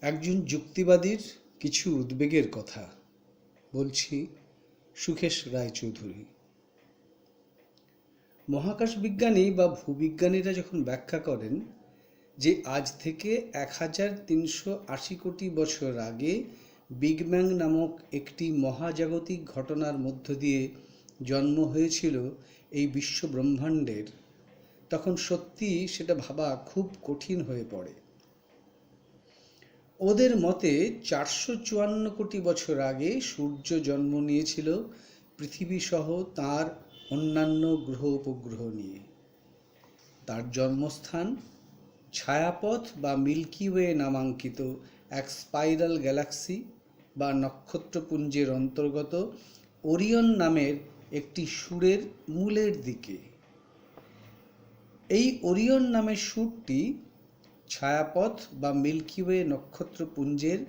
একজন যুক্তিবাদীর কিছু উদ্বেগের কথা বলছি। সুখেশ রায়চৌধুরী। মহাকাশ বিজ্ঞানী বা ভূবিজ্ঞানীরা যখন ব্যাখ্যা করেন যে আজ থেকে 1380 কোটি বছর আগে বিগ ব্যাং নামক একটি মহাজাগতিক ঘটনার মধ্য দিয়ে জন্ম হয়েছিল এই বিশ্ব ব্রহ্মাণ্ডের, তখন সত্যি সেটা ভাবা খুব কঠিন হয়ে পড়ে। ওদের মতে 454 কোটি বছর আগে সূর্য জন্ম নিয়েছিল পৃথিবী সহ তার অন্যান্য গ্রহ উপগ্রহ নিয়ে। তার জন্মস্থান ছায়াপথ বা মিল্কি ওয়ে নামাঙ্কিত এক স্পাইরাল গ্যালাক্সি বা নক্ষত্রপুঞ্জের অন্তর্গত ওরিয়ন নামের একটি সুরের মূলের দিকে। এই ওরিয়ন নামের সুরটি ছায়াপথ বা মিল্কি ওয়ে নক্ষত্রপুঞ্জের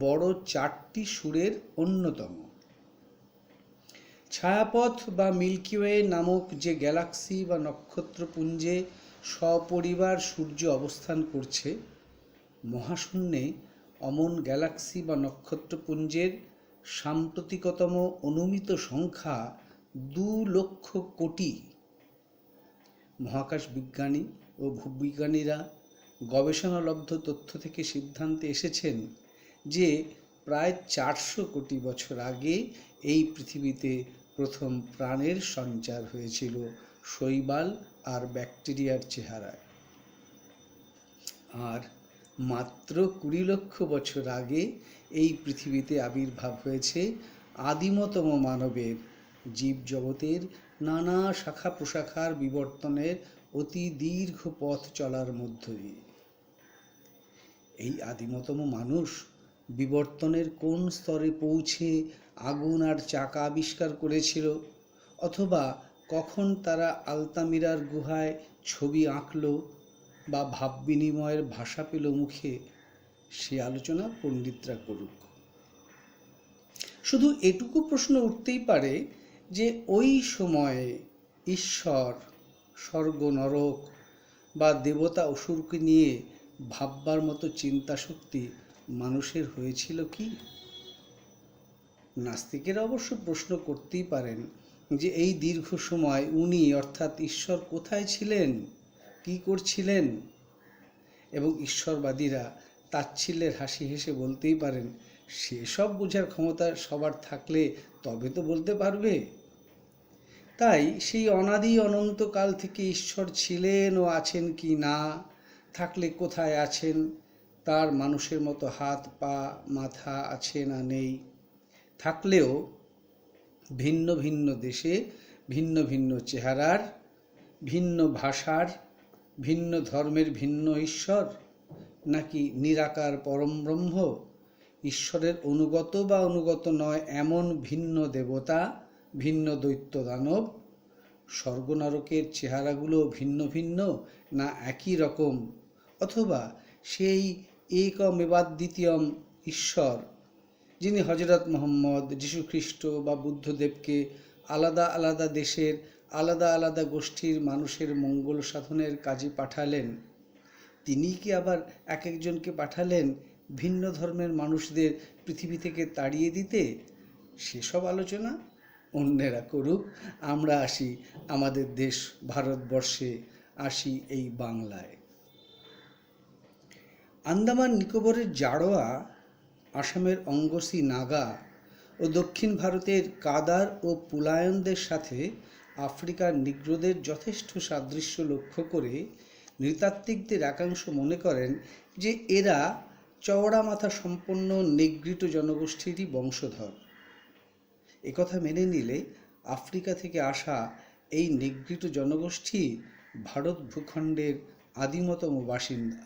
বড় 4টি সুরের অন্যতম। ছায়াপথ বা মিল্কি ওয়ে নামক যে গ্যালাক্সি বা নক্ষত্রপুঞ্জে সপরিবার সূর্য অবস্থান করছে, মহাশূন্যে অমন গ্যালাক্সি বা নক্ষত্রপুঞ্জের সাম্প্রতিকতম অনুমিত সংখ্যা 2,00,000 কোটি। মহাকাশ বিজ্ঞানী ও ভূবিজ্ঞানীরা গবেষণালব্ধ তথ্য থেকে সিদ্ধান্তে এসেছেন যে প্রায় 400 কোটি বছর আগে এই পৃথিবীতে প্রথম প্রাণের সঞ্চার হয়েছিল শৈবাল আর ব্যাকটেরিয়ার চেহারায়। আর মাত্র 20 লক্ষ বছর আগে এই পৃথিবীতে আবির্ভাব হয়েছে আদিমতম মানবের, জীবজগতের নানা শাখা প্রশাখার বিবর্তনের অতি দীর্ঘ পথ চলার মধ্য দিয়ে। এই আদিমতম মানুষ বিবর্তনের কোন স্তরে পৌঁছে আগুন আর চাকা আবিষ্কার করেছিল, অথবা কখন তারা আলতামিরার গুহায় ছবি আঁকল বা ভাব বিনিময়ের ভাষা পেল মুখে, সে আলোচনা পণ্ডিতরা করুক। শুধু এটুকু প্রশ্ন উঠতেই পারে যে ওই সময়ে ঈশ্বর, স্বর্গ নরক বা দেবতা অসুরকে নিয়ে ভাববার মতো চিন্তা শক্তি মানুষের হয়েছিল কি? নাস্তিকেরা অবশ্য প্রশ্ন করতেই পারেন যে এই দীর্ঘ সময় উনি অর্থাৎ ঈশ্বর কোথায় ছিলেন, কি করছিলেন? এবং ঈশ্বরবাদীরা তাচ্ছিল্যের হাসি হেসে বলতেই পারেন, সেসব বোঝার ক্ষমতা সবার থাকলে তবে তো বলতে পারবে। তাই সেই অনাদি অনন্তকাল থেকে ঈশ্বর ছিলেন ও আছেন কি না, থাকলে কোথায় আছেন, তার মানুষের মতো হাত পা মাথা আছে না নেই, থাকলেও ভিন্ন ভিন্ন দেশে ভিন্ন ভিন্ন চেহারার, ভিন্ন ভাষার, ভিন্ন ধর্মের ভিন্ন ঈশ্বর, নাকি নিরাকার পরম ব্রহ্ম, ঈশ্বরের অনুগত বা অনুগত নয় এমন ভিন্ন দেবতা, ভিন্ন দৈত্য দানব, স্বর্গনরকের চেহারাগুলো ভিন্ন ভিন্ন না একই রকম, অথবা সেই একমেবাদ্বিতীয়ম ঈশ্বর যিনি হজরত মোহাম্মদ, যীশুখ্রিস্ট বা বুদ্ধদেবকে আলাদা আলাদা দেশের আলাদা আলাদা গোষ্ঠীর মানুষের মঙ্গল সাধনের কাজে পাঠালেন, তিনি কি আবার এক একজনকে পাঠালেন ভিন্ন ধর্মের মানুষদের পৃথিবী থেকে তাড়িয়ে দিতে? সেসব আলোচনা অন্যেরা করুক, আমরা আসি আমাদের দেশ ভারতবর্ষে, আসি এই বাংলায়। আন্দামান নিকোবরের জাড়োয়া, আসামের অঙ্গসি নাগা ও দক্ষিণ ভারতের কাদার ও পুলায়নদের সাথে আফ্রিকার নিগ্রোদের যথেষ্ট সাদৃশ্য লক্ষ্য করে নৃতাত্ত্বিকদের একাংশ মনে করেন যে এরা চওড়া মাথা সম্পন্ন নেগ্রিটো জনগোষ্ঠীরই বংশধর। একথা মেনে নিলে আফ্রিকা থেকে আসা এই নেগ্রিটো জনগোষ্ঠী ভারত ভূখণ্ডের আদিমতম বাসিন্দা।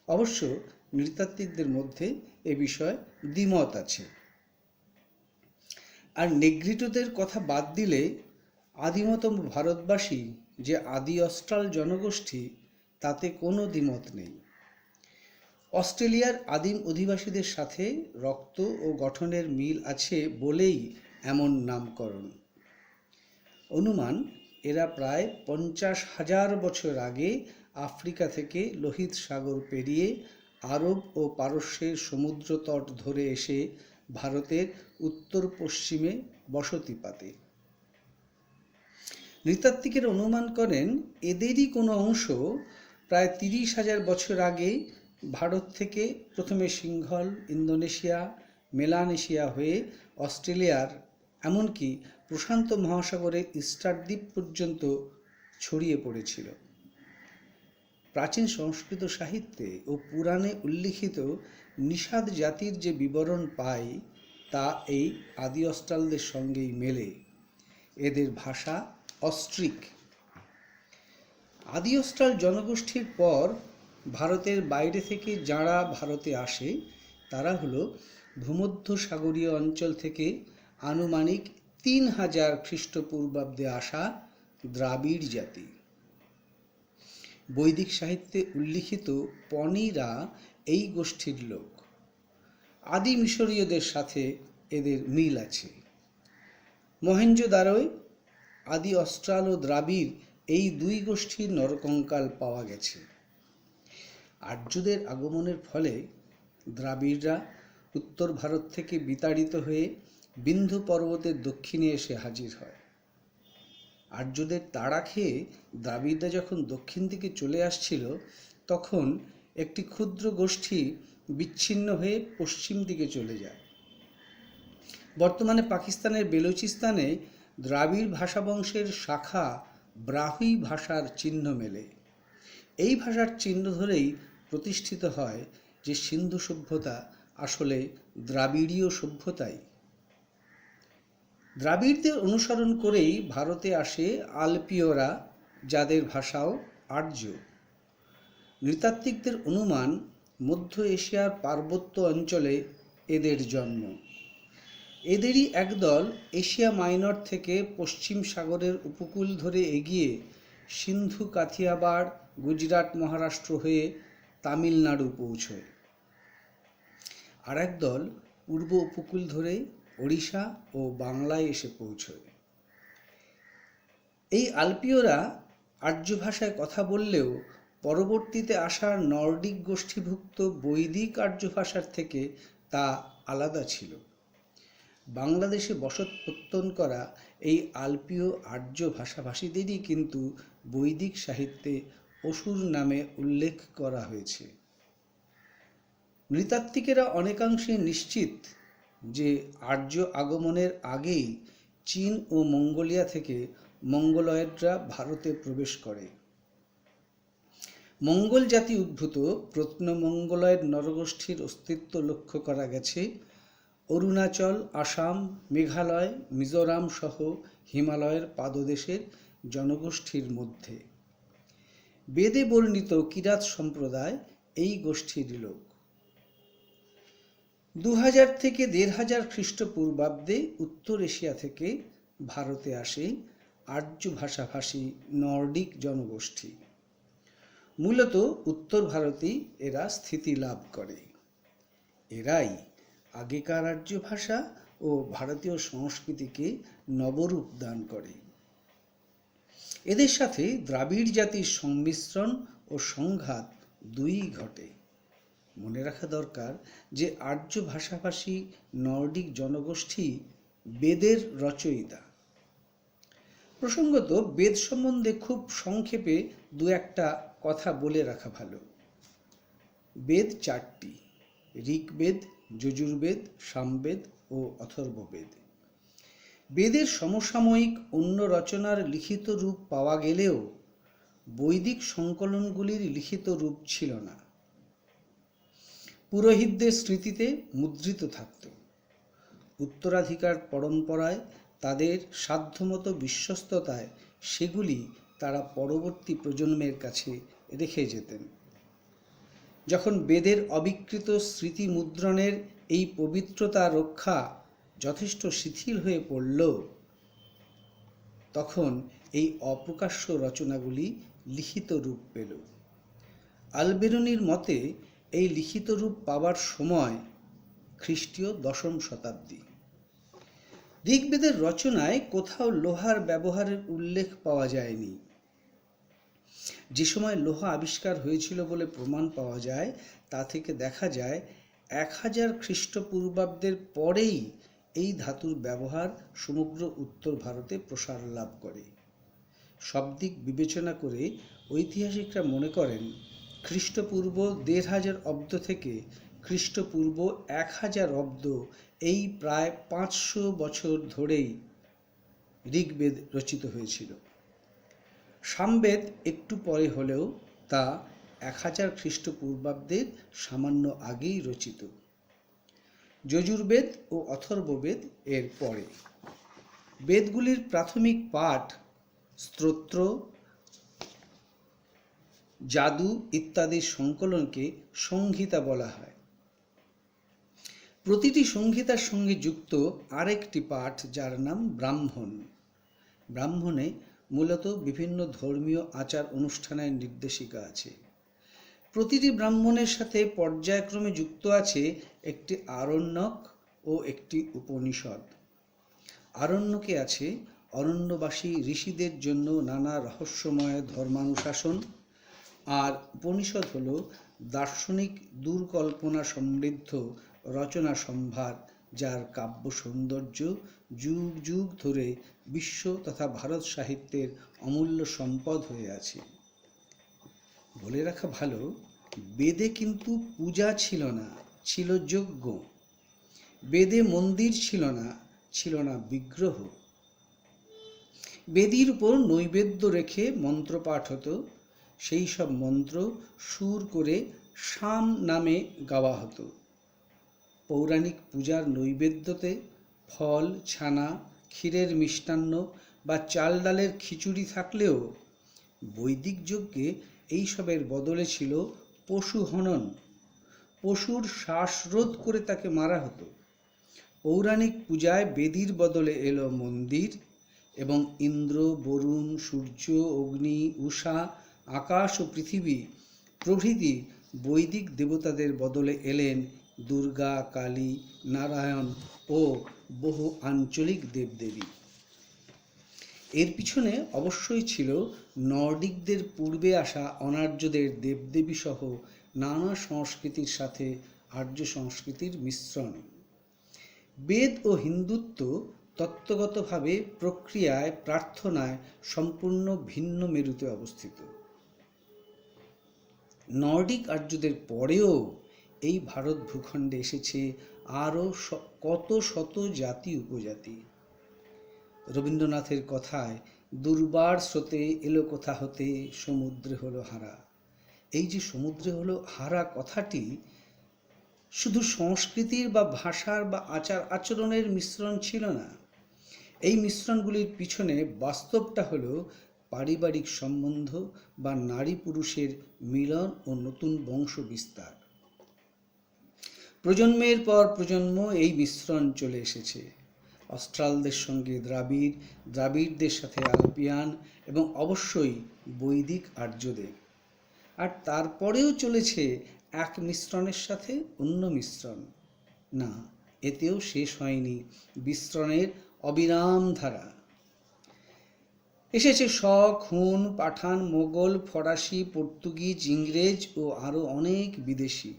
অবশ্য নৃতাত্ত্বিকদের মধ্যে এ বিষয়ে দ্বিমত আছে। আর নেগ্রিটোদের কথা বাদ দিলে আদিমতম ভারতবাসী যে আদি অস্ট্রাল জনগোষ্ঠী, তাতে কোনো দ্বিমত নেই। অস্ট্রেলিয়ার আদিম অধিবাসীদের সাথে রক্ত ও গঠনের মিল আছে বলেই এমন নামকরণ। অনুমান এরা প্রায় 50,000 বছর আগে আফ্রিকা থেকে লোহিত সাগর পেরিয়ে আরব ও পারস্যের সমুদ্রতট ধরে এসে ভারতের উত্তর পশ্চিমে বসতি পাতে। নৃতাত্ত্বিকেরা অনুমান করেন এদেরই কোনো অংশ প্রায় 30,000 বছর আগে ভারত থেকে প্রথমে সিংহল, ইন্দোনেশিয়া, মেলানেশিয়া হয়ে অস্ট্রেলিয়ার এমনকি প্রশান্ত মহাসাগরের ইস্টার দ্বীপ পর্যন্ত ছড়িয়ে পড়েছিল। প্রাচীন সংস্কৃত সাহিত্যে ও পুরাণে উল্লিখিত নিষাদ জাতির যে বিবরণ পাই তা এই আদি অস্ট্রালদের সঙ্গেই মেলে। এদের ভাষা অস্ট্রিক। আদি অস্ট্রাল জনগোষ্ঠীর পর ভারতের বাইরে থেকে যাঁরা ভারতে আসে তারা হলো ভূমধ্যসাগরীয় অঞ্চল থেকে আনুমানিক 3000 খ্রিস্টপূর্বাব্দে আসা দ্রাবিড় জাতি। বৈদিক সাহিত্যে উল্লিখিত পণিরা এই গোষ্ঠীর লোক। আদি মিশরীয়দের সাথে এদের মিল আছে। মহেঞ্জোদারোয় আদি অস্ট্রাল ও দ্রাবিড় এই দুই গোষ্ঠীর নরকঙ্কাল পাওয়া গেছে। আর্যদের আগমনের ফলে দ্রাবিড়রা উত্তর ভারত থেকে বিতাড়িত হয়ে বিন্ধ্য পর্বতের দক্ষিণে এসে হাজির হয়। আর্যদের তাড়া খেয়ে দ্রাবিড়রা যখন দক্ষিণ দিকে চলে আসছিল তখন একটি ক্ষুদ্র গোষ্ঠী বিচ্ছিন্ন হয়ে পশ্চিম দিকে চলে যায়। বর্তমানে পাকিস্তানের বেলুচিস্তানে দ্রাবিড় ভাষাবংশের শাখা ব্রাহুই ভাষার চিহ্ন মেলে। এই ভাষার চিহ্ন ধরেই প্রতিষ্ঠিত হয় যে সিন্ধু সভ্যতা আসলে দ্রাবিড়ীয় সভ্যতাই। দ্রাবিড়দের অনুসরণ করেই ভারতে আসে আলপীয়রা, যাদের ভাষাও আর্য। নৃতাত্ত্বিকদের অনুমান মধ্য এশিয়ার পার্বত্য অঞ্চলে এদের জন্ম। এদেরই একদল এশিয়া মাইনর থেকে পশ্চিম সাগরের উপকূল ধরে এগিয়ে সিন্ধু, কাথিয়াবাড়, গুজরাট, মহারাষ্ট্র হয়ে তামিলনাড়ু পৌঁছয়। আর একদল পূর্ব উপকূল ধরে ওড়িশা ও বাংলায় এসে পৌঁছয়। এই আলপীয়রা আর্য ভাষায় কথা বললেও পরবর্তীতে আসা নর্ডিক গোষ্ঠীভুক্ত বৈদিক আর্য ভাষার থেকে তা আলাদা ছিল। বাংলাদেশে বসত প্রত্যয়ন করা এই আলপীয় আর্য ভাষাভাষীদেরই কিন্তু বৈদিক সাহিত্যে অসুর নামে উল্লেখ করা হয়েছে। নৃতাত্ত্বিকেরা অনেকাংশে নিশ্চিত যে আর্য আগমনের আগেই চীন ও মঙ্গোলিয়া থেকে মঙ্গলয়েডরা ভারতে প্রবেশ করে। মঙ্গল জাতি উদ্ভূত প্রত্নমঙ্গলয়েড নরগোষ্ঠীর অস্তিত্ব লক্ষ্য করা গেছে অরুণাচল, আসাম, মেঘালয়, মিজোরাম সহ হিমালয়ের পাদদেশের জনগোষ্ঠীর মধ্যে। বেদে বর্ণিত কিরাত সম্প্রদায় এই গোষ্ঠীর লোক। 2000 থেকে 1500 খ্রিস্টপূর্বাব্দে উত্তর এশিয়া থেকে ভারতে আসে আর্য ভাষাভাষী নর্ডিক জনগোষ্ঠী। মূলত উত্তর ভারতেই এরা স্থিতি লাভ করে। এরাই আগেকার আর্য ভাষা ও ভারতীয় সংস্কৃতিকে নবরূপ দান করে। এদের সাথে দ্রাবিড় জাতির সংমিশ্রণ ও সংঘাত দুইই ঘটে। মনে রাখা দরকার যে আর্য ভাষাভাষী নর্ডিক জনগোষ্ঠী বেদের রচয়িতা। প্রসঙ্গত বেদ সম্বন্ধে খুব সংক্ষেপে দু একটা কথা বলে রাখা ভালো। বেদ 4টি: ঋগ্বেদ, যজুর্বেদ, সামবেদ ও অথর্ববেদ। বেদের সমসাময়িক অন্য রচনার লিখিত রূপ পাওয়া গেলেও বৈদিক সংকলনগুলির লিখিত রূপ ছিল না। পুরোহিতদের স্মৃতিতে মুদ্রিত থাকত। উত্তরাধিকার পরম্পরায় তাদের সাধ্যমতো বিশ্বস্ততায় সেগুলি তারা পরবর্তী প্রজন্মের কাছে রেখে যেতেন। যখন বেদের অবিকৃত স্মৃতি মুদ্রণের এই পবিত্রতা রক্ষা যথেষ্ট শিথিল হয়ে পড়ল, তখন এই অপ্রকাশ্য রচনাগুলি লিখিত রূপ পেল। আলবেরুনির মতে এই লিখিত রূপ পাওয়ার সময় খ্রিস্টীয় 10ম শতাব্দী। ঋগ্বেদের রচনায় কোথাও লোহার ব্যবহারের উল্লেখ পাওয়া যায়নি। যে সময় লোহা আবিষ্কার হয়েছিল বলে প্রমাণ পাওয়া যায়, তা থেকে দেখা যায় 1000 খ্রিস্টপূর্বাব্দের পরেই এই ধাতুর ব্যবহার সমগ্র উত্তর ভারতে প্রসার লাভ করে। সব দিক বিবেচনা করে ঐতিহাসিকরা মনে করেন খ্রিস্টপূর্ব 1500 অব্দ থেকে খ্রিস্টপূর্ব 1000 অব্দ, এই প্রায় 500 বছর ধরেই ঋগ্বেদ রচিত হয়েছিল। সামবেদ একটু পরে হলেও তা 1000 খ্রিস্টপূর্বাব্দের সামান্য আগেই রচিত। যজুর্বেদ ও অথর্ববেদ এর পরে। বেদগুলির প্রাথমিক পাঠ স্তোত্র, জাদু ইত্যাদির সংকলনকে সংহিতা বলা হয়। প্রতিটি সংহিতার সঙ্গে যুক্ত আরেকটি পাঠ, যার নাম ব্রাহ্মণ। ব্রাহ্মণে মূলত বিভিন্ন ধর্মীয় আচার অনুষ্ঠানের নির্দেশিকা আছে। প্রতিটি ব্রাহ্মণের সাথে পর্যায়ক্রমে যুক্ত আছে একটি আরণ্যক ও একটি উপনিষদ। আরণ্যকে আছে অরণ্যবাসী ঋষিদের জন্য নানা রহস্যময় ধর্মানুশাসন, আর উপনিষদ হল দার্শনিক দুর্কল্পনা সমৃদ্ধ রচনা সম্ভার, যার কাব্য সৌন্দর্য যুগ যুগ ধরে বিশ্ব তথা ভারত সাহিত্যের অমূল্য সম্পদ হয়ে আছে। বলে রাখা ভালো, বেদে কিন্তু পূজা ছিল না, ছিল যজ্ঞ। বেদে মন্দির ছিল না, ছিল না বিগ্রহ। বেদির উপর নৈবেদ্য রেখে মন্ত্রপাঠ হতো। সেই সব মন্ত্র সুর করে সাম নামে গাওয়া হতো। পৌরাণিক পূজার নৈবেদ্যতে ফল, ছানা, ক্ষীরের মিষ্টান্ন বা চাল ডালের খিচুড়ি থাকলেও বৈদিক যজ্ঞে এইসবের বদলে ছিল পশু হনন। পশুর শ্বাসরোধ করে তাকে মারা হতো। পৌরাণিক পূজায় বেদির বদলে এলো মন্দির, এবং ইন্দ্র, বরুণ, সূর্য, অগ্নি, উষা, আকাশ ও পৃথিবী প্রভৃতি বৈদিক দেবতাদের বদলে এলেন দুর্গা, কালী, নারায়ণ ও বহু আঞ্চলিক দেবদেবী। এর পিছনে অবশ্যই ছিল নর্ডিকদের পূর্বে আসা অনার্যদের দেবদেবী সহ নানা সংস্কৃতির সাথে আর্য সংস্কৃতির মিশ্রণ। বেদ ও হিন্দুত্ব তত্ত্বগতভাবে, প্রক্রিয়ায়, প্রার্থনায় সম্পূর্ণ ভিন্ন মেরুতে অবস্থিত। নর্ডিক আর্যদের পরেও এই ভারত ভূখণ্ডে এসেছে আরও কত শত জাতি উপজাতি। রবীন্দ্রনাথের কথায়, দুর্বার স্রোতে এলো কোথা হতে, সমুদ্রে হলো হারা। এই যে সমুদ্রে হলো হারা কথাটি শুধু সংস্কৃতির বা ভাষার বা আচার আচরণের মিশ্রণ ছিল না। এই মিশ্রণগুলির পিছনে বাস্তবটা হলো পারিবারিক সম্বন্ধ বা নারী পুরুষের মিলন ও নতুন বংশ বিস্তার। প্রজন্মের পর প্রজন্ম এই মিশ্রণ চলে এসেছে। অস্ট্রালদের সঙ্গে দ্রাবিড়, দ্রাবিড়দের সাথে আলপিয়ান এবং অবশ্যই বৈদিক আর্যদের। আর তারপরেও চলেছে এক মিশ্রণের সাথে অন্য মিশ্রণ। না, এতেও শেষ হয়নি মিশ্রণের অবিরাম ধারা। এসেছে শক, হুন, পাঠান, মোগল, ফরাসি, পর্তুগিজ, ইংরেজ ও আরও অনেক বিদেশি।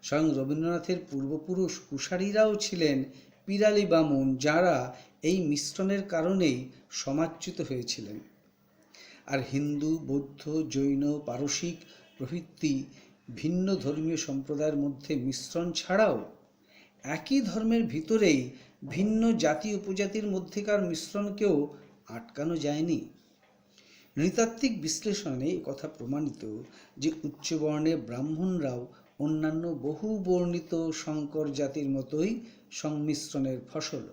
স্বয়ং রবীন্দ্রনাথের পূর্বপুরুষ কুশারীরাও ছিলেন পিরালি বামুন, যারা এই মিশ্রণের কারণেই সমাজচ্যুত হয়েছিলেন। আর হিন্দু, বৌদ্ধ, জৈন, পারসিক প্রভৃতি ভিন্ন ধর্মীয় সম্প্রদায়ের মধ্যে মিশ্রণ ছাড়াও একই ধর্মের ভিতরেই ভিন্ন জাতি উপজাতির মধ্যেকার মিশ্রণকেও আটকানো যায়নি। নৃতাত্ত্বিক বিশ্লেষণে কথা প্রমাণিত যে উচ্চবর্ণের ব্রাহ্মণরাও অন্যান্য বহু বর্ণিত শঙ্কর জাতির মতোই সংমিশ্রণের ফসল।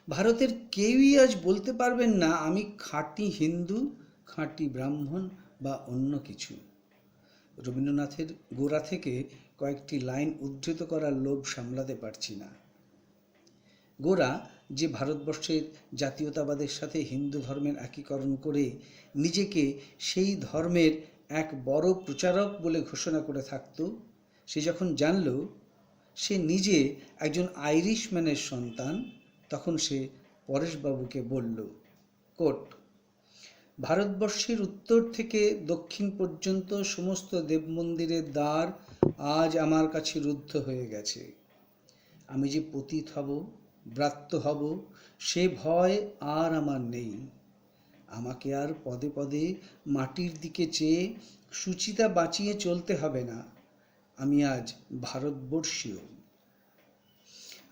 ভারতের কেউই আজ বলতে পারবেন না আমি খাঁটি হিন্দু, খাঁটি ব্রাহ্মণ বা অন্য কিছু। রবীন্দ্রনাথের গোরা থেকে কয়েকটি লাইন উদ্ধৃত করার লোভ সামলাতে পারছি না। গোরা যে ভারতবর্ষের জাতীয়তাবাদের সাথে হিন্দু ধর্মের একীকরণ করে নিজেকে সেই ধর্মের এক বড় প্রচারক বলে ঘোষণা করে থাকত, সে যখন জানল সে নিজে একজন আইরিশম্যানের সন্তান, তখন সে পরেশবাবুকে বলল, কোট, ভারতবর্ষের উত্তর থেকে দক্ষিণ পর্যন্ত সমস্ত দেব মন্দিরের দ্বার আজ আমার কাছে রুদ্ধ হয়ে গেছে। আমি যে পতিত হব, ব্রাত্য হব, সে ভয় আর আমার নেই। আমাকে আর পদে পদে মাটির দিকে চেয়ে সুচিতা বাঁচিয়ে চলতে হবে না। আমি আজ ভারতবর্ষীয়।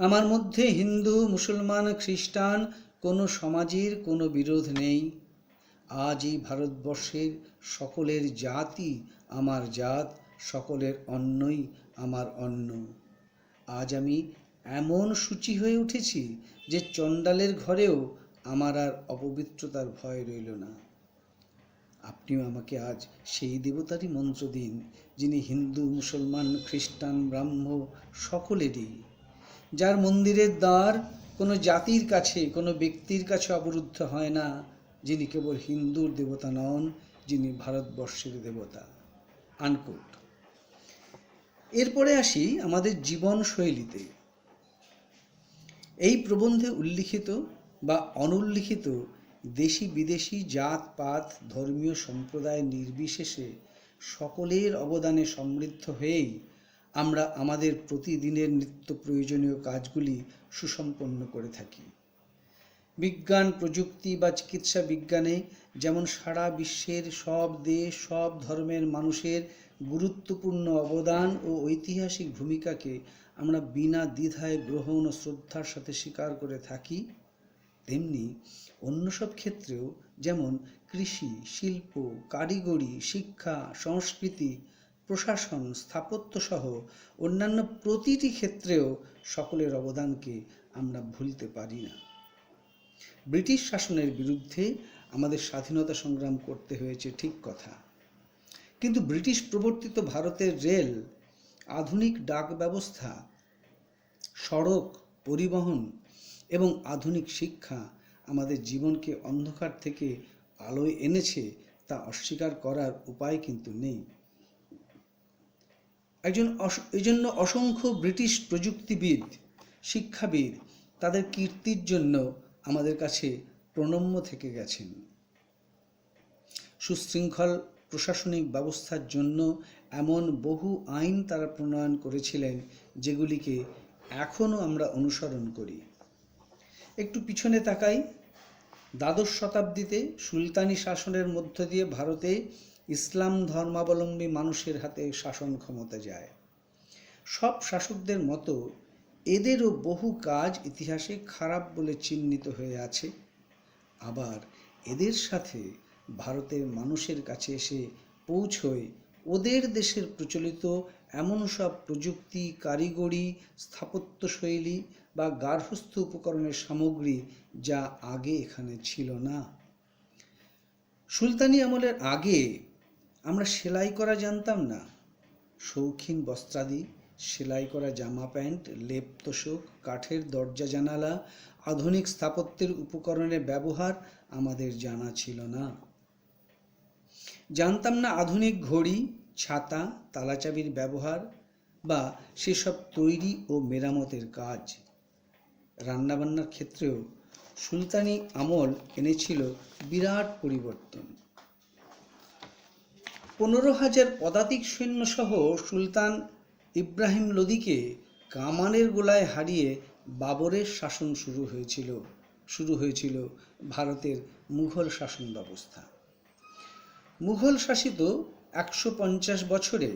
আমার মধ্যে হিন্দু, মুসলমান, খ্রিস্টান কোনো সমাজের কোনো বিরোধ নেই। আজ এই ভারতবর্ষের সকলের জাতি আমার জাত, সকলের অন্নই আমার অন্ন। আজ আমি এমন শুচি হয়ে উঠেছি যে চণ্ডালের ঘরেও আমার আর অপবিত্রতার ভয় রইল না। আপনিও আমাকে আজ সেই দেবতারই মন্ত্র দিন, যিনি হিন্দু, মুসলমান, খ্রিস্টান, ব্রাহ্ম সকলেরই, যার মন্দিরের দ্বার কোনো জাতির কাছে, কোনো ব্যক্তির কাছে অবরুদ্ধ হয় না, যিনি কেবল হিন্দুর দেবতা নন, যিনি ভারতবর্ষের দেবতা। আনকোট। এরপরে আসি আমাদের জীবনশৈলীতে। এই প্রবন্ধে উল্লিখিত বা অনুল্লিখিত দেশি বিদেশি জাতপাত ধর্মীয় সম্প্রদায় নির্বিশেষে সকলের অবদানে সমৃদ্ধ হয়েই আমরা আমাদের প্রতিদিনের নিত্য প্রয়োজনীয় কাজগুলি সুসম্পন্ন করে থাকি। বিজ্ঞান, প্রযুক্তি বা চিকিৎসা বিজ্ঞানে যেমন সারা বিশ্বের সব দেশ, সব ধর্মের মানুষের গুরুত্বপূর্ণ অবদান ও ঐতিহাসিক ভূমিকাকে আমরা বিনা দ্বিধায় গ্রহণ ও শ্রদ্ধার সাথে স্বীকার করে থাকি, তেমনি অন্য সব ক্ষেত্রেও যেমন কৃষি, শিল্প, কারিগরি, শিক্ষা, সংস্কৃতি, প্রশাসন, স্থাপত্য সহ অন্যান্য প্রতিটি ক্ষেত্রেও সকলের অবদানকে আমরা ভুলতে পারি না। ব্রিটিশ শাসনের বিরুদ্ধে আমাদের স্বাধীনতা সংগ্রাম করতে হয়েছে, ঠিক কথা, কিন্তু ব্রিটিশ প্রবর্তিত ভারতের রেল, আধুনিক ডাক ব্যবস্থা, সড়ক, পরিবহন এবং আধুনিক শিক্ষা আমাদের জীবনকে অন্ধকার থেকে আলোয় এনেছে, তা অস্বীকার করার উপায় কিন্তু নেই। এজন্য অসংখ্য ব্রিটিশ প্রযুক্তিবিদ, শিক্ষাবিদ তাদের কীর্তির জন্য আমাদের কাছে প্রণম্য থেকে গেছেন। সুশৃঙ্খল প্রশাসনিক ব্যবস্থার জন্য এমন বহু আইন তারা প্রণয়ন করেছিলেন, যেগুলিকে এখনও আমরা অনুসরণ করি। একটু পিছনে তাকাই। দ্বাদশ শতাব্দীতে সুলতানি শাসনের মধ্য দিয়ে ভারতে ইসলাম ধর্মাবলম্বী মানুষের হাতে শাসন ক্ষমতা যায়। সব শাসকদের মতো এদেরও বহু কাজ ইতিহাসে খারাপ বলে চিহ্নিত হয়ে আছে। আবার এদের সাথে ভারতের মানুষের কাছে এসে পৌঁছয় ওদের দেশের প্রচলিত এমন সব প্রযুক্তি, কারিগরি, স্থাপত্যশৈলী বা গার্হস্থ্য উপকরণের সামগ্রী যা আগে এখানে ছিল না। সুলতানি আমলের আগে আমরা সেলাই করা জানতাম না। শৌখিন বস্ত্রাদি, সেলাই করা জামা প্যান্ট, লেপ তোশক, কাঠের দরজা জানালা, আধুনিক স্থাপত্যের উপকরণের ব্যবহার আমাদের জানা ছিল না। জানতাম না আধুনিক ঘড়ি, ছাতা, তালাচাবির ব্যবহার বা সেসব তৈরি ও মেরামতের কাজ। রান্নাবান্নার ক্ষেত্রেও সুলতানি আমল এনেছিল বিরাট পরিবর্তন। 15,000 পদাতিক সৈন্যসহ সুলতান ইব্রাহিম লোদিকে কামানের গোলায় হারিয়ে বাবরের শাসন শুরু হয়েছিল ভারতের মুঘল শাসন ব্যবস্থা। মুঘল শাসিত 150 বছরে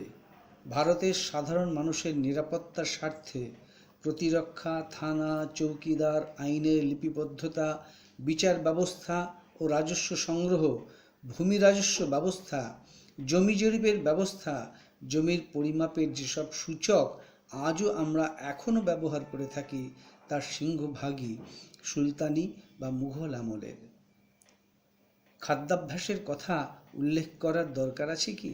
ভারতের সাধারণ মানুষের নিরাপত্তার স্বার্থে প্রতিরক্ষা, থানা, চৌকিদার, আইনের লিপিবদ্ধতা, বিচার ব্যবস্থা ও রাজস্ব সংগ্রহ, ভূমি রাজস্ব ব্যবস্থা, জমি জরিপের ব্যবস্থা, জমির পরিমাপের যেসব সূচক আজও আমরা এখনও ব্যবহার করে থাকি, তার সিংহভাগই সুলতানি বা মুঘল আমলের। খাদ্যাভ্যাসের কথা উল্লেখ করার দরকার আছে কি?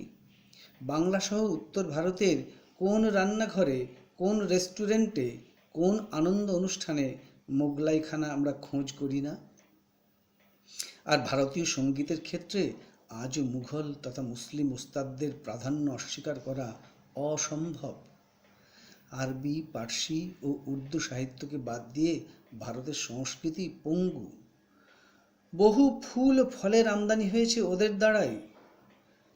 বাংলাসহ উত্তর ভারতের কোন রান্নাঘরে, কোন রেস্টুরেন্টে, কোন আনন্দ অনুষ্ঠানে মোগলাইখানা আমরা খোঁজ করি না? আর ভারতীয় সঙ্গীতের ক্ষেত্রে আজও মুঘল তথা মুসলিম ওস্তাদদের প্রাধান্য অস্বীকার করা অসম্ভব। আরবি, পার্সি ও উর্দু সাহিত্যকে বাদ দিয়ে ভারতের সংস্কৃতি পঙ্গু। বহু ফুল ও ফলের আমদানি হয়েছে ওদের দ্বারাই।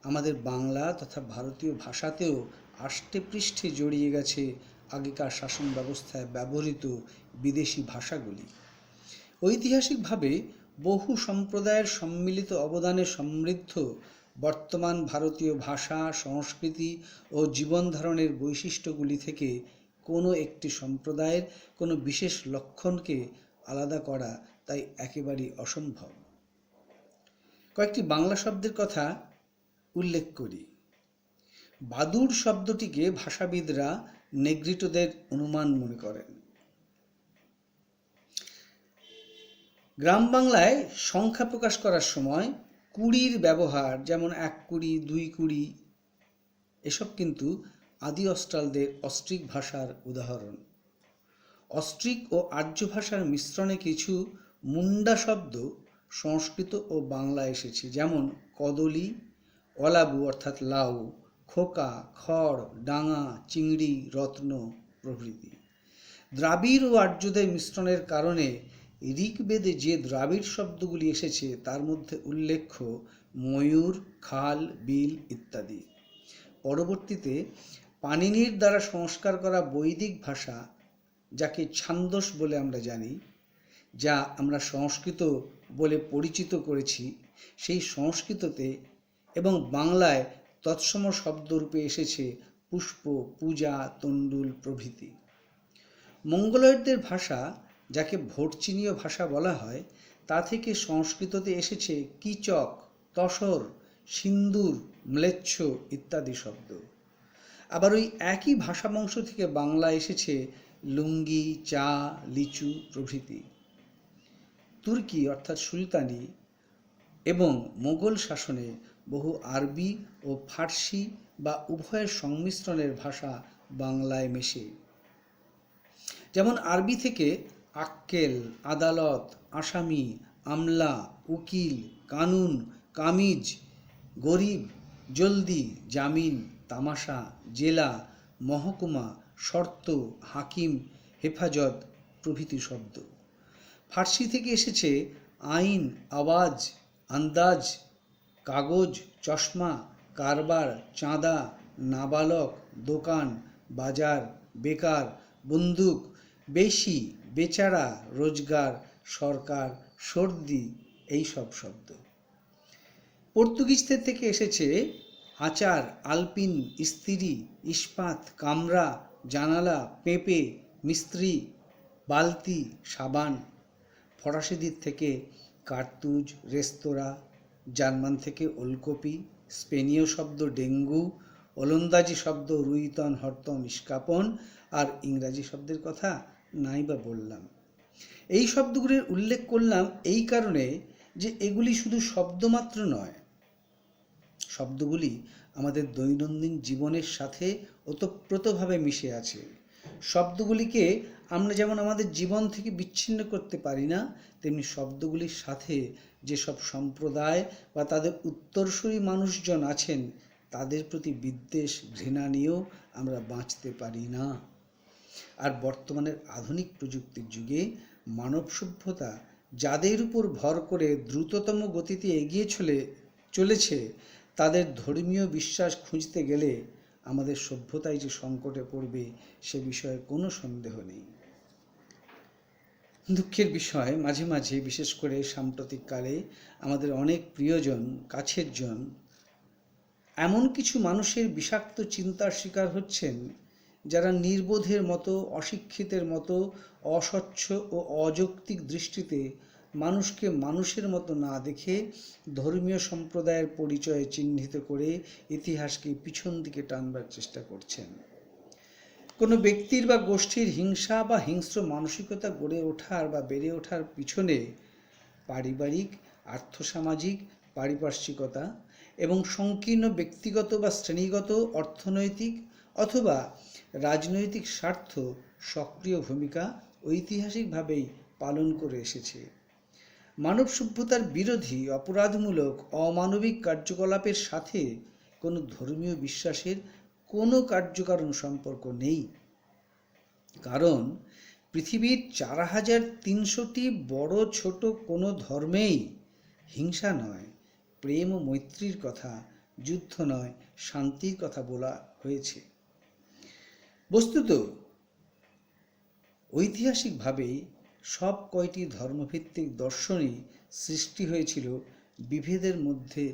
আমাদের বাংলা তথা ভারতীয় ভাষাতেও আষ্টে পৃষ্ঠে জড়িয়ে গেছে আগেকার শাসন ব্যবস্থায় ব্যবহৃত বিদেশি ভাষাগুলি। ঐতিহাসিকভাবে বহু সম্প্রদায়ের সম্মিলিত অবদানে সমৃদ্ধ বর্তমান ভারতীয় ভাষা, সংস্কৃতি ও জীবনধারণের বৈশিষ্ট্যগুলি থেকে কোনো একটি সম্প্রদায়ের কোনো বিশেষ লক্ষণকে আলাদা করা তাই একেবারেই অসম্ভব। কয়েকটি বাংলা শব্দের কথা উল্লেখ করি। বাদুড় শব্দটিকে ভাষাবিদরা নেগ্রিটোদের অনুমান মনে করেন। গ্রাম বাংলায় সংখ্যা প্রকাশ করার সময় কুড়ির ব্যবহার, যেমন 1 কুড়ি, 2 কুড়ি, এসব কিন্তু আদি অস্ট্রালদের অস্ট্রিক ভাষার উদাহরণ। অস্ট্রিক ও আর্য ভাষার মিশ্রণে কিছু মুন্ডা শব্দ সংস্কৃত ও বাংলা এসেছে, যেমন কদলি, অলাবু অর্থাৎ লাউ, খোকা, খড়, ডাঙা, চিংড়ি, রত্ন প্রভৃতি। দ্রাবিড় ও আর্যদের মিশ্রণের কারণে ঋগ্বেদে যে দ্রাবিড় শব্দগুলি এসেছে তার মধ্যে উল্লেখ্য ময়ূর, খাল, বিল ইত্যাদি। পরবর্তীতে পাণিনির দ্বারা সংস্কার করা বৈদিক ভাষা, যাকে ছান্দস বলে আমরা জানি, যা আমরা সংস্কৃত বলে পরিচিত করেছি, সেই সংস্কৃততে এবং বাংলায় তৎসম শব্দরূপে এসেছে পুষ্প, পূজা, তণ্ডুল প্রভৃতি। মঙ্গোলয়েডদের ভাষা, যাকে ভোটচিনীয় ভাষা বলা হয়, তা থেকে সংস্কৃততে এসেছে কীচক, তসর, সিন্দুর, ম্লেচ্ছ ইত্যাদি শব্দ। আবার ওই একই ভাষা বংশ থেকে বাংলা এসেছে লুঙ্গি, চা, লিচু প্রভৃতি। তুর্কি অর্থাৎ সুলতানি এবং মোগল শাসনে বহু আরবি ও ফার্সি বা উভয়ের সংমিশ্রণের ভাষা বাংলায় মেশে। যেমন আরবি থেকে আক্কেল, আদালত, আসামি, আমলা, উকিল, কানুন, কামিজ, গরিব, জলদি, জামিন, তামাশা, জেলা, মহকুমা, শর্ত, হাকিম, হেফাজত প্রভৃতি শব্দ। ফার্সি থেকে এসেছে আইন, আওয়াজ, আন্দাজ, কাগজ, চশমা, কারবার, চাঁদা, নাবালক, দোকান, বাজার, বেকার, বন্দুক, বেশি, বেচারা, রোজগার, সরকার, সর্দি এই সব শব্দ। পর্তুগিজদের থেকে এসেছে আচার, আলপিন, ইস্তিরি, ইস্পাত, কামরা, জানালা, পেঁপে, মিস্ত্রি, বালতি, সাবান। ফরাসিদের থেকে কার্তুজ, রেস্তোরাঁ, জার্মান থেকে ওলকপি, স্পেনীয় শব্দ ডেঙ্গু, ওলন্দাজি শব্দ রুইতন, হরতন, ইস্কাপন, আর ইংরাজি শব্দের কথা নাই বা বললাম। এই শব্দগুলির উল্লেখ করলাম এই কারণে যে এগুলি শুধু শব্দমাত্র নয়, শব্দগুলি আমাদের দৈনন্দিন জীবনের সাথে ওতপ্রোতভাবে মিশে আছে। শব্দগুলিকে আমরা যেমন আমাদের জীবন থেকে বিচ্ছিন্ন করতে পারি না, তেমনি শব্দগুলির সাথে যেসব সম্প্রদায় বা তাদের উত্তরসূরি মানুষজন আছেন তাদের প্রতি বিদ্বেষ, ঘৃণা নিয়েও আমরা বাঁচতে পারি না। আর বর্তমানের আধুনিক প্রযুক্তির যুগে মানব সভ্যতা যাদের উপর ভর করে দ্রুততম গতিতে এগিয়ে চলেছে তাদের ধর্মীয় বিশ্বাস খুঁজতে গেলে আমাদের সভ্যতাই যে সংকটে পড়বে সে বিষয়ে কোনো সন্দেহ নেই। দুঃখের বিষয়, মাঝে মাঝে বিশেষ করে সাম্প্রতিককালে আমাদের অনেক প্রিয়জন, কাছের জন এমন কিছু মানুষের বিষাক্ত চিন্তার শিকার হচ্ছেন যারা নির্বোধের মতো, অশিক্ষিতের মতো, অস্বচ্ছ ও অযৌক্তিক দৃষ্টিতে মানুষকে মানুষের মতো না দেখে ধর্মীয় সম্প্রদায়ের পরিচয়ে চিহ্নিত করে ইতিহাসকে পিছন দিকে টানবার চেষ্টা করছেন। কোনো ব্যক্তির বা গোষ্ঠীর হিংসা বা হিংস্র মানসিকতা গড়ে ওঠার বা বেড়ে ওঠার পিছনে পারিবারিক, আর্থসামাজিক, পারিপার্শ্বিকতা এবং সংকীর্ণ ব্যক্তিগত বা শ্রেণীগত, অর্থনৈতিক অথবা রাজনৈতিক স্বার্থ সক্রিয় ভূমিকা ঐতিহাসিকভাবেই পালন করে এসেছে। মানব সভ্যতার বিরোধী, অপরাধমূলক, অমানবিক কার্যকলাপের সাথে কোনো ধর্মীয় বিশ্বাসের কোনো কার্যকারণ সম্পর্ক নেই। কারণ পৃথিবীর 4300টি বড় ছোট কোনো ধর্মেই হিংসা নয়, প্রেম ও মৈত্রীর কথা, যুদ্ধ নয়, শান্তির কথা বলা হয়েছে। বস্তুত ঐতিহাসিকভাবেই সব কয়টি ধর্মভিত্তিক দর্শনই সৃষ্টি হয়েছিল বিভেদের মধ্যে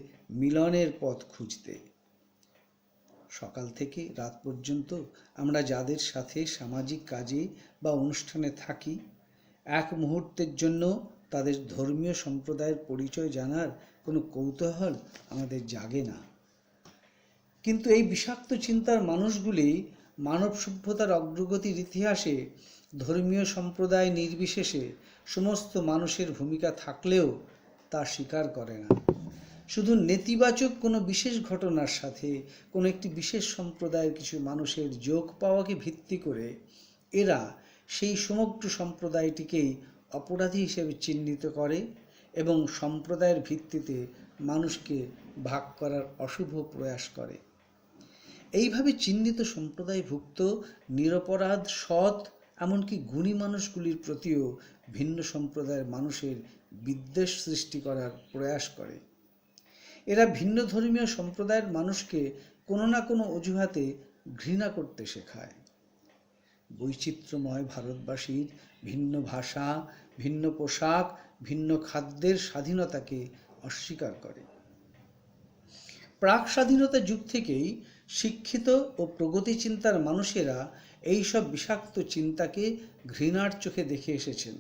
মিলনের পথ খুঁজতে। সকাল থেকে রাত পর্যন্ত আমরা যাদের সাথে সামাজিক কাজে বা অনুষ্ঠানে থাকি, এক মুহূর্তের জন্য তাদের ধর্মীয় সম্প্রদায়ের পরিচয় জানার কোনো কৌতূহল আমাদের জাগে না। কিন্তু এই বিষাক্ত চিন্তার মানুষগুলি মানব সভ্যতার অগ্রগতির ইতিহাসে ধর্মীয় সম্প্রদায় নির্বিশেষে সমস্ত মানুষের ভূমিকা থাকলেও তা স্বীকার করে না। শুধু নেতিবাচক কোনো বিশেষ ঘটনার সাথে কোনো একটি বিশেষ সম্প্রদায়ের কিছু মানুষের যোগ পাওয়াকে ভিত্তি করে এরা সেই সমগ্র সম্প্রদায়টিকেই অপরাধী হিসেবে চিহ্নিত করে এবং সম্প্রদায়ের ভিত্তিতে মানুষকে ভাগ করার অশুভ প্রয়াস করে। এইভাবে চিহ্নিত সম্প্রদায়ভুক্ত নিরপরাধ, সৎ, এমনকি গুণী মানুষগুলির প্রতিও ভিন্ন সম্প্রদায়ের মানুষের বিদ্বেষ সৃষ্টি করার প্রয়াস করে। এরা ভিন্ন ধর্মীয় সম্প্রদায়ের মানুষকে কোনো না কোনো অজুহাতে ঘৃণা করতে শেখায়। বৈচিত্র্যময় ভারতবাসীর ভিন্ন ভাষা, ভিন্ন পোশাক, ভিন্ন খাদ্যের স্বাধীনতাকে অস্বীকার করে। প্রাক স্বাধীনতা যুগ থেকেই শিক্ষিত ও প্রগতি চিন্তার মানুষেরা এইসব বিষাক্ত চিন্তাকে ঘৃণার চোখে দেখে এসেছেন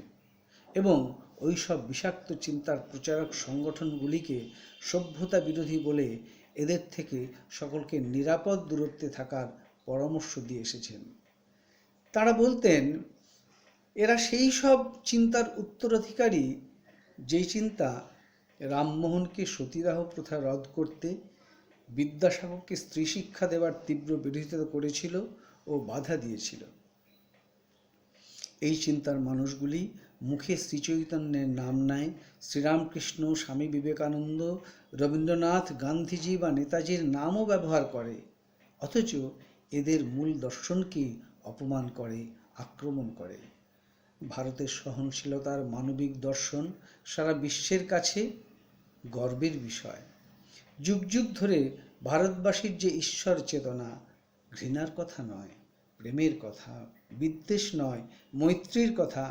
এবং ওইসব বিষাক্ত চিন্তার প্রচারক সংগঠনগুলিকে সভ্যতা বিরোধী বলে এদের থেকে সকলকে নিরাপদ দূরত্বে থাকার পরামর্শ দিয়ে এসেছেন। তারা বলতেন, এরা সেই সব চিন্তার উত্তরাধিকারী যেই চিন্তা রামমোহনকে সতীদাহ প্রথা রদ করতে, বিদ্যাসাগরকে স্ত্রী শিক্ষা দেওয়ার তীব্র বিরোধিতা করেছিল ও বাধা দিয়েছিল। এই চিন্তার মানুষগুলি মুখে শ্রীচৈতন্যের নাম নেয়, শ্রীরামকৃষ্ণ, স্বামী বিবেকানন্দ, রবীন্দ্রনাথ, গান্ধীজি বা নেতাজির নামও ব্যবহার করে, অথচ এদের মূল দর্শনকে অপমান করে, আক্রমণ করে। ভারতের সহনশীলতার মানবিক দর্শন সারা বিশ্বের কাছে গর্বের বিষয়। যুগ যুগ ধরে ভারতবাসীর যে ঈশ্বর চেতনা, ঘৃণার কথা নয়, প্রেমের কথা, বিদ্বেষ নয়, মৈত্রীর কথা,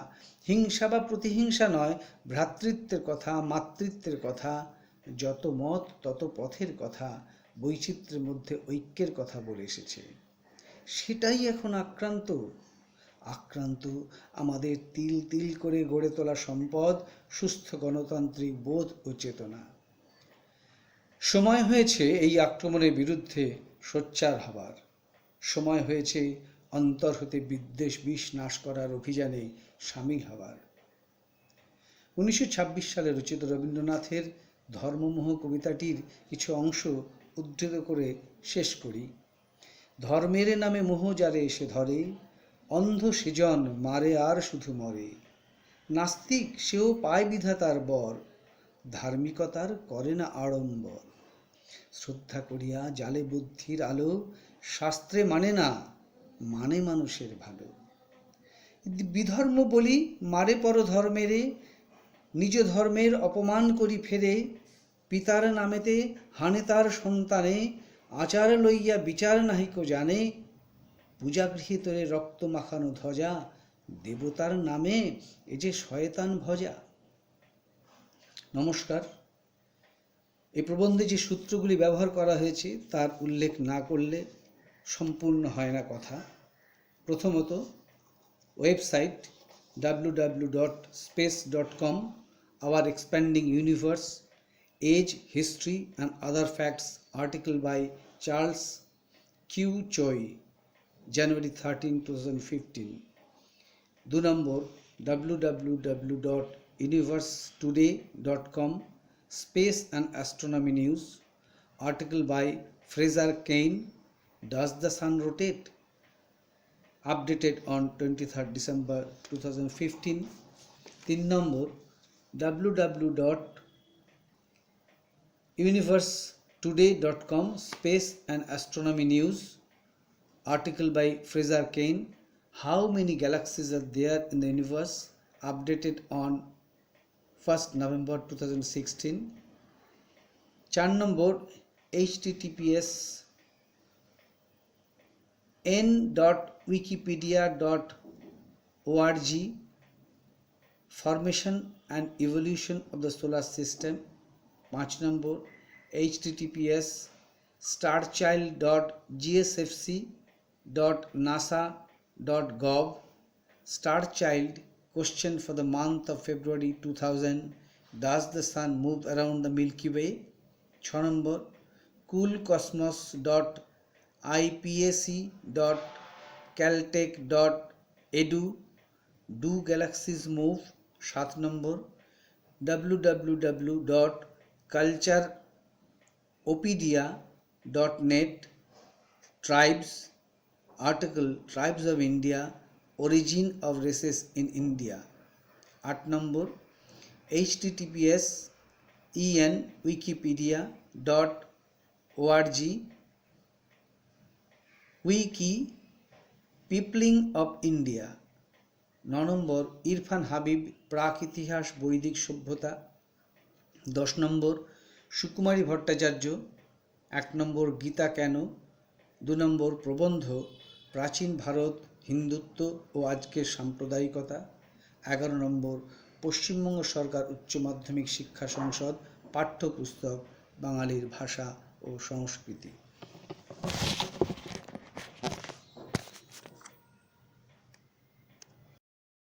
হিংসা বা প্রতিহিংসা নয়, ভ্রাতৃত্বের কথা, মাতৃত্বের কথা, যত মত তত পথের কথা, বৈচিত্র্যের মধ্যে ঐক্যের কথা বলে এসেছে, সেটাই এখন আক্রান্ত আমাদের তিল তিল করে গড়ে তোলা সম্পদ, সুস্থ গণতান্ত্রিক বোধ ও চেতনা। সময় হয়েছে এই আক্রমণের বিরুদ্ধে সোচ্চার হবার। সময় হয়েছে অন্তর হতে বিদ্বেষ বিষ নাশ করার অভিযানে সামিল হবার। 1926 সালে রচিত রবীন্দ্রনাথের ধর্মমোহ কবিতাটির কিছু অংশ উদ্ধৃত করে শেষ করি। ধর্মের নামে মোহ যারে এসে ধরে, অন্ধ সেজন মারে আর শুধু মরে। নাস্তিক সেও পায় বিধাতার বর, ধার্মিকতার করে না আড়ম্বর। শ্রদ্ধা করিয়া জালে বুদ্ধির আলো, শাস্ত্রে মানে না, মানে মানুষের ভালো। বিধর্ম বলি মারে পর ধর্মেরে, নিজ ধর্মের অপমান করি ফেরে। পিতার নামেতে হানে তার সন্তানে, আচার লইয়া বিচার নাহিকো জানে। পূজাগৃহে তোরে রক্ত মাখানো ধ্বজা, দেবতার নামে এ যে শয়তান ভজা। নমস্কার। এই প্রবন্ধে যে সূত্রগুলি ব্যবহার করা হয়েছে তার উল্লেখ না করলে সম্পূর্ণ হয় না কথা। প্রথমত, website www.space.com, Our Expanding Universe, Age, History and Other Facts, article by Charles Q. Choi, January 13, 2015. 2 number, www.universetoday.com, Space and Astronomy News, article by Fraser Cain, Does the Sun Rotate? Updated on 23rd December 2015. 3 number, www.universetoday.com, Space and Astronomy News, article by Fraser Cain, How many galaxies are there in the universe? Updated on 1st November 2016। 4 number https n.wikipedia.org Formation and Evolution of the Solar System। 5 number https starchild.gsfc.nasa.gov Starchild question for the month of February 2000 Does the sun move around the Milky Way? 6 number coolcosmos.ipac.caltech.edu Do Galaxies Move? 7 number www.cultureopedia.net Tribes article Tribes of India Origin of Races in India। 8 number https enwikipedia.org Wiki Peopling of India। 9 নম্বর ইরফান হাবিব প্রাক ইতিহাস বৈদিক সভ্যতা। 10 নম্বর সুকুমারী ভট্টাচার্য 1 নম্বর গীতা কেন। 2 নম্বর প্রবন্ধ প্রাচীন ভারত হিন্দুত্ব ও আজকের সাম্প্রদায়িকতা। 11 নম্বর পশ্চিমবঙ্গ সরকার উচ্চ মাধ্যমিক শিক্ষা সংসদ পাঠ্যপুস্তক বাঙালির ভাষা ও সংস্কৃতি।